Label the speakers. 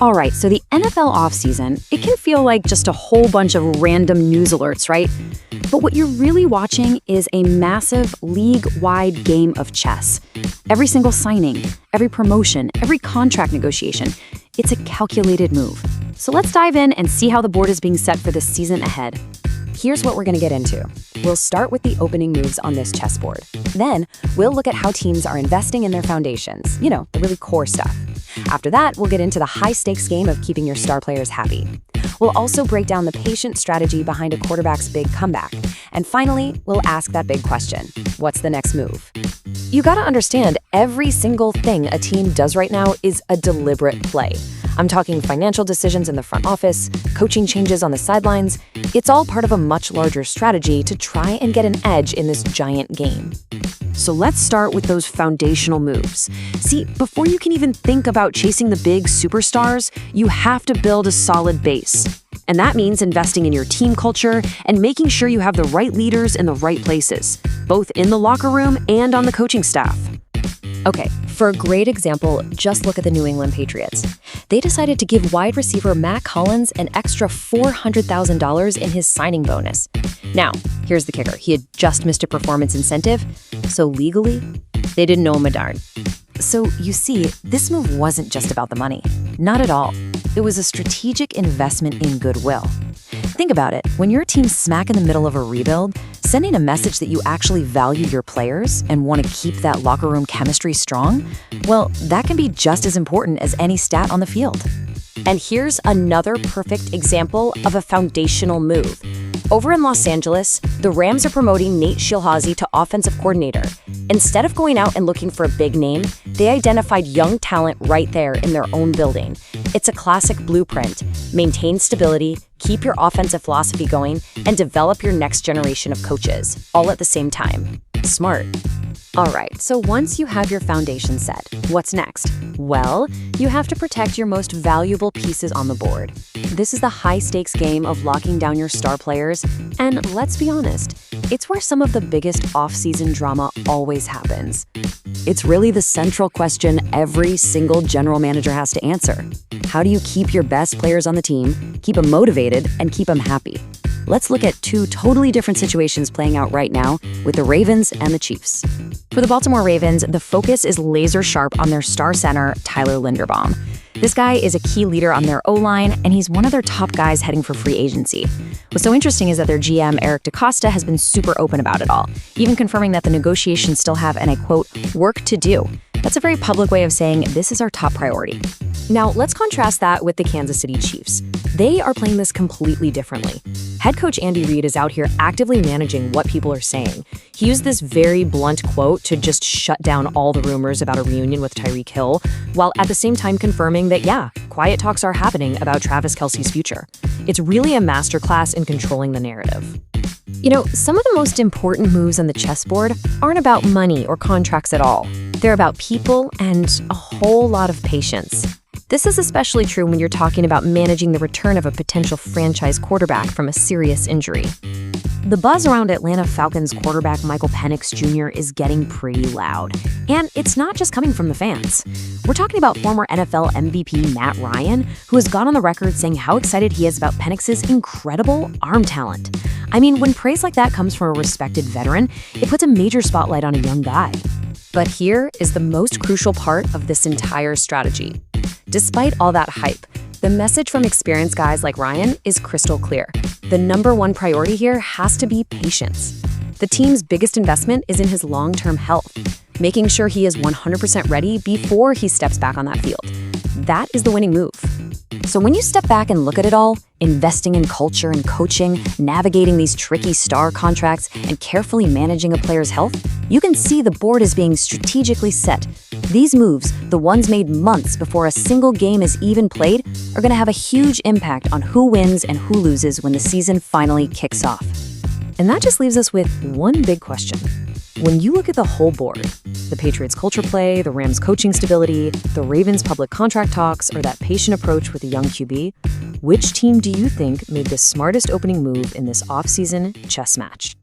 Speaker 1: All right, so the NFL offseason, it can feel like just a whole bunch of random news alerts, right? But what you're really watching is a massive league-wide game of chess. Every single signing, every promotion, every contract negotiation, it's a calculated move. So let's dive in and see how the board is being set for the season ahead.
Speaker 2: Here's what we're going to get into. We'll start with the opening moves on this chessboard. Then, we'll look at how teams are investing in their foundations, the really core stuff. After that, we'll get into the high-stakes game of keeping your star players happy. We'll also break down the patient strategy behind a quarterback's big comeback. And finally, we'll ask that big question: what's the next move? You gotta understand, every single thing a team does right now is a deliberate play. I'm talking financial decisions in the front office, coaching changes on the sidelines. It's all part of a much larger strategy to try and get an edge in this giant game.
Speaker 1: So let's start with those foundational moves. See, before you can even think about chasing the big superstars, you have to build a solid base. And that means investing in your team culture and making sure you have the right leaders in the right places, both in the locker room and on the coaching staff.
Speaker 2: Okay, for a great example, just look at the New England Patriots. They decided to give wide receiver Mac Hollins an extra $400,000 in his signing bonus. Now, here's the kicker. He had just missed a performance incentive, so legally, they didn't owe him a darn. So you see, this move wasn't just about the money. Not at all. It was a strategic investment in goodwill. Think about it. When your team's smack in the middle of a rebuild, sending a message that you actually value your players and want to keep that locker room chemistry strong, well, that can be just as important as any stat on the field. And here's another perfect example of a foundational move. Over in Los Angeles, the Rams are promoting Nate Shilhazy to offensive coordinator. Instead of going out and looking for a big name, they identified young talent right there in their own building. It's a classic blueprint. Maintain stability, keep your offensive philosophy going, and develop your next generation of coaches, all at the same time. Smart. All right, so once you have your foundation set, what's next? Well, you have to protect your most valuable pieces on the board. This is the high-stakes game of locking down your star players, and let's be honest, it's where some of the biggest off-season drama always happens. It's really the central question every single general manager has to answer. How do you keep your best players on the team, keep them motivated, and keep them happy? Let's look at two totally different situations playing out right now with the Ravens and the Chiefs. For the Baltimore Ravens, the focus is laser sharp on their star center, Tyler Linderbaum. This guy is a key leader on their O-line, and he's one of their top guys heading for free agency. What's so interesting is that their GM, Eric DeCosta, has been super open about it all, even confirming that the negotiations still have, and I quote, work to do. That's a very public way of saying this is our top priority. Now, let's contrast that with the Kansas City Chiefs. They are playing this completely differently. Head coach Andy Reid is out here actively managing what people are saying. He used this very blunt quote to just shut down all the rumors about a reunion with Tyreek Hill, while at the same time confirming that, yeah, quiet talks are happening about Travis Kelce's future. It's really a masterclass in controlling the narrative. Some of the most important moves on the chessboard aren't about money or contracts at all. They're about people and a whole lot of patience. This is especially true when you're talking about managing the return of a potential franchise quarterback from a serious injury. The buzz around Atlanta Falcons quarterback Michael Penix Jr. is getting pretty loud. And it's not just coming from the fans. We're talking about former NFL MVP Matt Ryan, who has gone on the record saying how excited he is about Penix's incredible arm talent. I mean, when praise like that comes from a respected veteran, it puts a major spotlight on a young guy. But here is the most crucial part of this entire strategy. Despite all that hype, the message from experienced guys like Ryan is crystal clear. The number one priority here has to be patience. The team's biggest investment is in his long-term health, making sure he is 100% ready before he steps back on that field. That is the winning move. So when you step back and look at it all, investing in culture and coaching, navigating these tricky star contracts, and carefully managing a player's health, you can see the board is being strategically set. These moves, the ones made months before a single game is even played, are going to have a huge impact on who wins and who loses when the season finally kicks off. And that just leaves us with one big question. When you look at the whole board, the Patriots' culture play, the Rams' coaching stability, the Ravens' public contract talks, or that patient approach with a young QB, which team do you think made the smartest opening move in this offseason chess match?